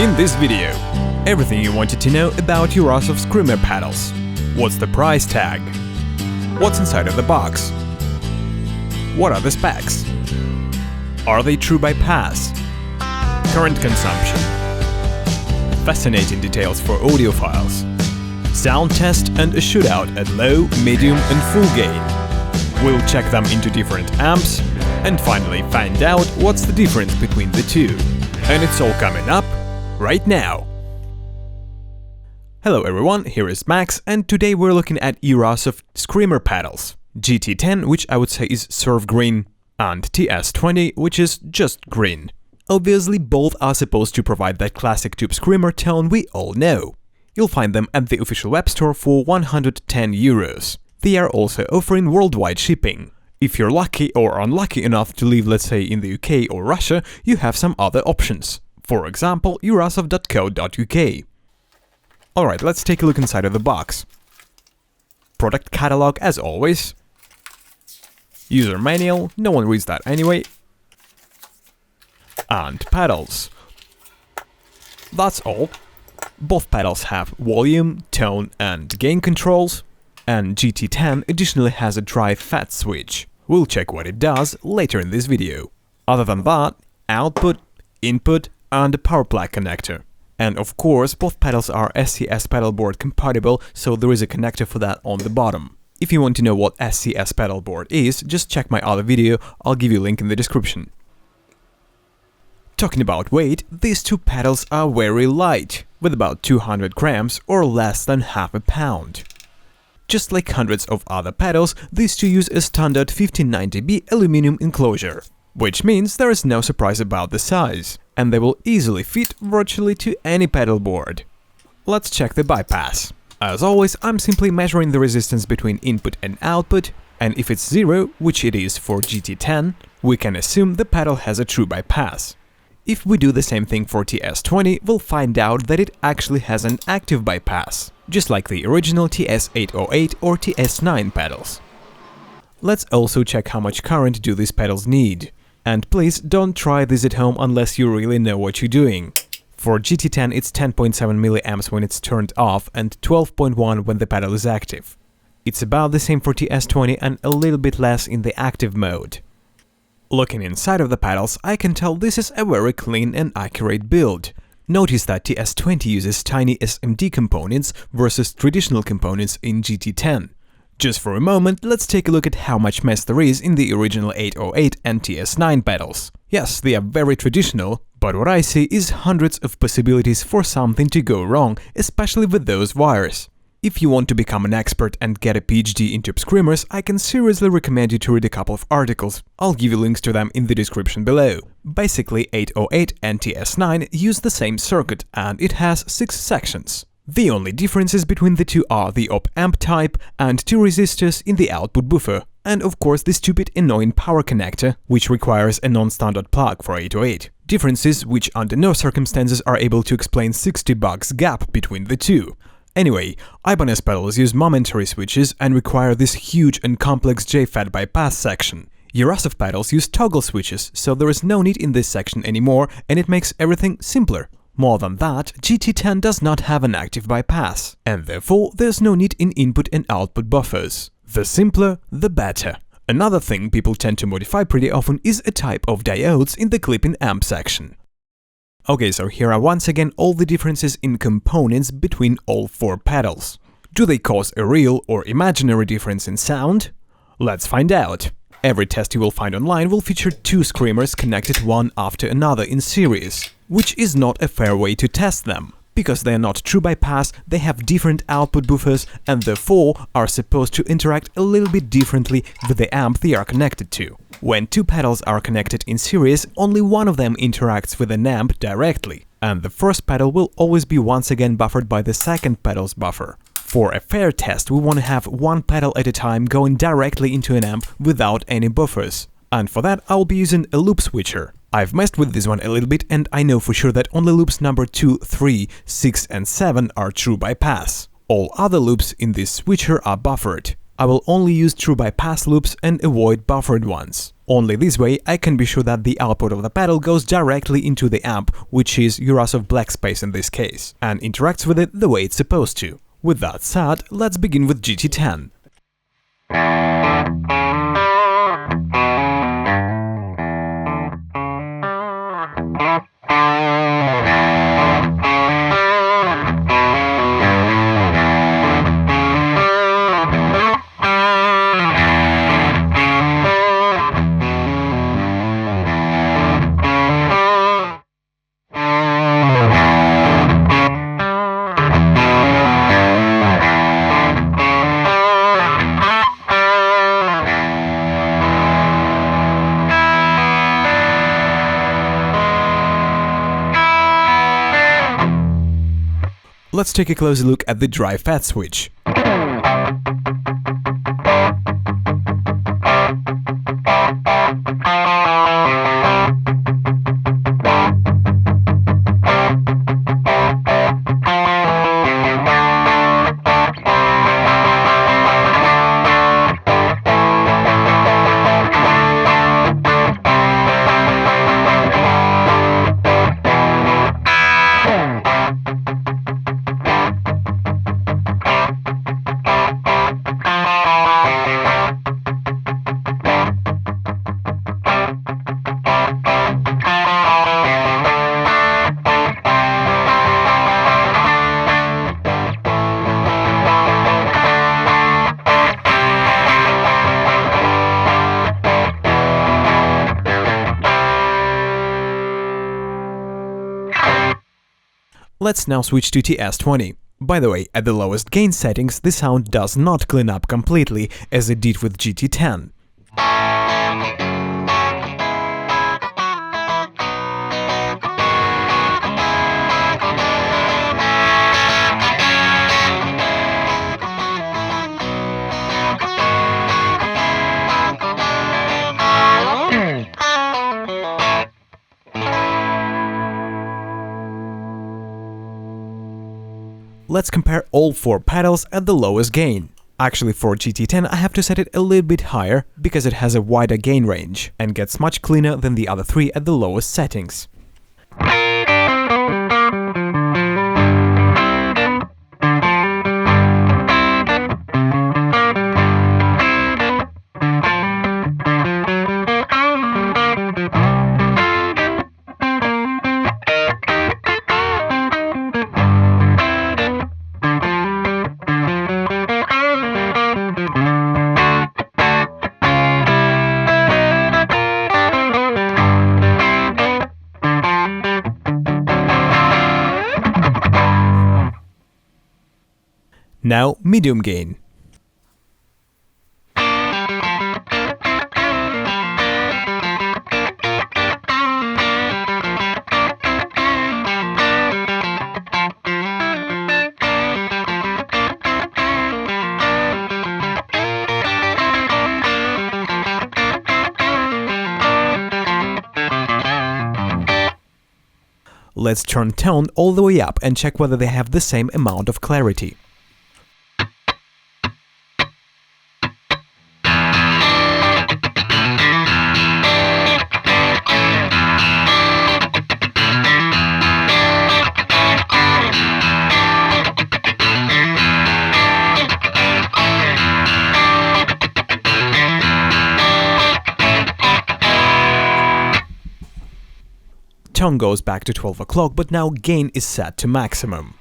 In this video, everything you wanted to know about Yerasov screamer pedals. What's the price tag? What's inside of the box? What are the specs? Are they true bypass? Current consumption. Fascinating details for audiophiles. Sound test and a shootout at low, medium and full gain. We'll check them into different amps and finally find out what's the difference between the two. And it's all coming up right now. Hello everyone, here is Max, and today we're looking at Yerasov screamer pedals. GT-10, which I would say is surf green, and TS-20, which is just green. Obviously, both are supposed to provide that classic tube screamer tone we all know. You'll find them at the official web store for 110 euros. They are also offering worldwide shipping. If you're lucky or unlucky enough to live, let's say, in the UK or Russia, you have some other options. For example, Yerasov.co.uk. Alright, let's take a look inside of the box. Product catalog as always. User manual, no one reads that anyway. And pedals. That's all. Both pedals have volume, tone and gain controls. And GT-10 additionally has a drive FET switch. We'll check what it does later in this video. Other than that, output, input and a power plug connector. And of course, both pedals are SCS pedal board compatible, so there is a connector for that on the bottom. If you want to know what SCS pedal board is, just check my other video, I'll give you a link in the description. Talking about weight, these two pedals are very light, with about 200 grams or less than half a pound. Just like hundreds of other pedals, these two use a standard 1590B aluminum enclosure, which means there is no surprise about the size, and they will easily fit virtually to any pedal board. Let's check the bypass. As always, I'm simply measuring the resistance between input and output, and if it's 0, which it is for GT-10, we can assume the pedal has a true bypass. If we do the same thing for TS-20, we'll find out that it actually has an active bypass, just like the original TS808 or TS9 pedals. Let's also check how much current do these pedals need. And please don't try this at home unless you really know what you're doing. For GT-10 it's 10.7 mA when it's turned off and 12.1 when the pedal is active. It's about the same for TS-20 and a little bit less in the active mode. Looking inside of the pedals, I can tell this is a very clean and accurate build. Notice that TS-20 uses tiny SMD components versus traditional components in GT-10. Just for a moment, let's take a look at how much mess there is in the original 808 and TS9 pedals. Yes, they are very traditional, but what I see is hundreds of possibilities for something to go wrong, especially with those wires. If you want to become an expert and get a PhD in tube screamers, I can seriously recommend you to read a couple of articles. I'll give you links to them in the description below. Basically, 808 and TS9 use the same circuit, and it has 6 sections. The only differences between the two are the op-amp type and 2 resistors in the output buffer, and of course the stupid annoying power connector, which requires a non-standard plug for 808. Differences which under no circumstances are able to explain $60 gap between the two. Anyway, Ibanez pedals use momentary switches and require this huge and complex JFET bypass section. Yerasov pedals use toggle switches, so there is no need in this section anymore, and it makes everything simpler. More than that, GT-10 does not have an active bypass, and therefore there's no need in input and output buffers. The simpler, the better. Another thing people tend to modify pretty often is a type of diodes in the clip-in amp section. Okay, so here are once again all the differences in components between all 4 pedals. Do they cause a real or imaginary difference in sound? Let's find out. Every test you will find online will feature 2 screamers connected one after another in series, which is not a fair way to test them. Because they are not true bypass, they have different output buffers and therefore are supposed to interact a little bit differently with the amp they are connected to. When 2 pedals are connected in series, only one of them interacts with an amp directly, and the first pedal will always be once again buffered by the second pedal's buffer. For a fair test, we want to have one pedal at a time going directly into an amp without any buffers. And for that, I'll be using a loop switcher. I've messed with this one a little bit and I know for sure that only loops number 2, 3, 6 and 7 are true bypass. All other loops in this switcher are buffered. I will only use true bypass loops and avoid buffered ones. Only this way I can be sure that the output of the pedal goes directly into the amp, which is Yerasov black space in this case, and interacts with it the way it's supposed to. With that said, let's begin with GT-10. Let's take a closer look at the dry fat switch. Let's now switch to TS-20. By the way, at the lowest gain settings, the sound does not clean up completely, as it did with GT-10. Let's compare all 4 pedals at the lowest gain. Actually, for GT-10 I have to set it a little bit higher, because it has a wider gain range, and gets much cleaner than the other 3 at the lowest settings. Now, medium gain. Let's turn tone all the way up and check whether they have the same amount of clarity. Tone goes back to 12 o'clock, but now gain is set to maximum.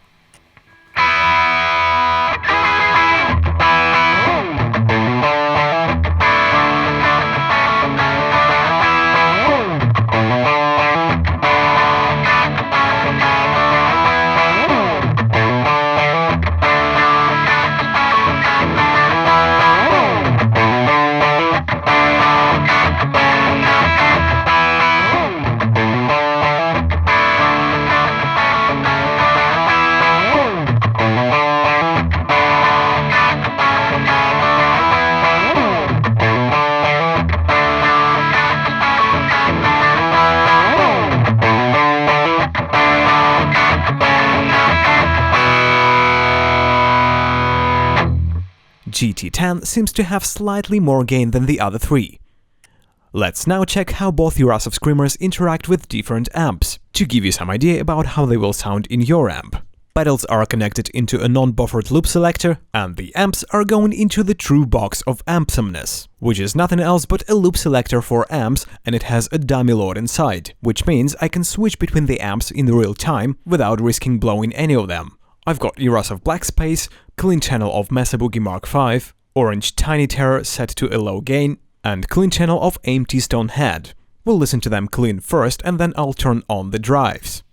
GT-10 seems to have slightly more gain than the other three. Let's now check how both Yerasov screamers interact with different amps, to give you some idea about how they will sound in your amp. Pedals are connected into a non-buffered loop selector, and the amps are going into the true box of ampsomeness, which is nothing else but a loop selector for amps, and it has a dummy load inside, which means I can switch between the amps in real time without risking blowing any of them. I've got Yerasov Black Space, clean channel of Mesa Boogie Mark V, Orange Tiny Terror set to a low gain, and clean channel of AMT Stone Head. We'll listen to them clean first and then I'll turn on the drives.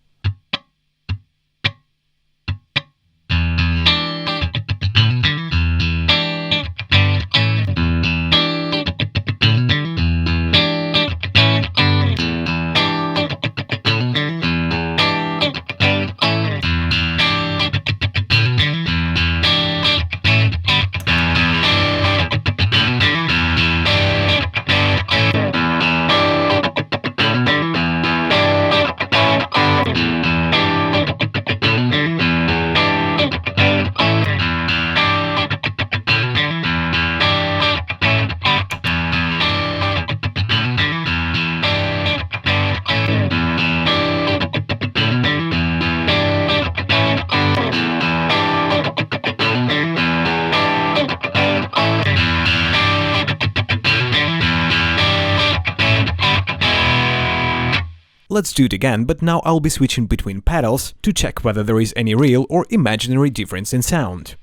Let's do it again, but now I'll be switching between pedals to check whether there is any real or imaginary difference in sound.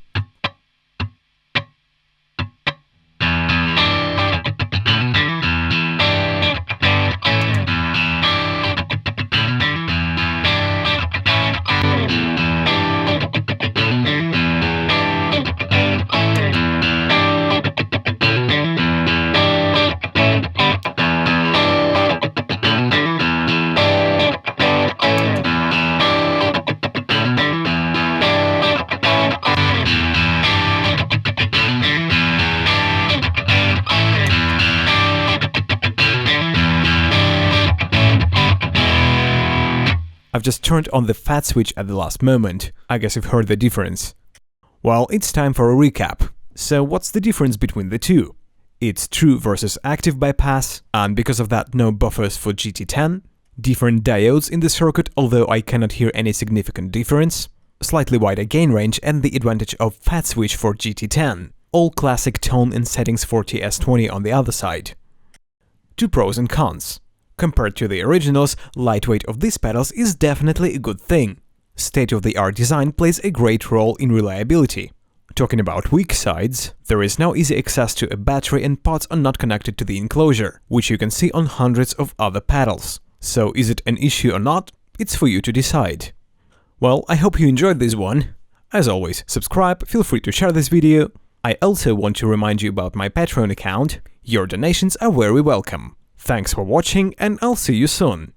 I've just turned on the fat switch at the last moment. I guess you've heard the difference. Well, it's time for a recap. So what's the difference between the two? It's true versus active bypass, and because of that no buffers for GT-10, different diodes in the circuit although I cannot hear any significant difference, slightly wider gain range and the advantage of fat switch for GT-10, all classic tone and settings for TS-20 on the other side. Two pros and cons. Compared to the originals, lightweight of these pedals is definitely a good thing. State-of-the-art design plays a great role in reliability. Talking about weak sides, there is now easy access to a battery and pods are not connected to the enclosure, which you can see on hundreds of other pedals. So is it an issue or not? It's for you to decide. Well, I hope you enjoyed this one. As always, subscribe, feel free to share this video. I also want to remind you about my Patreon account. Your donations are very welcome. Thanks for watching and I'll see you soon.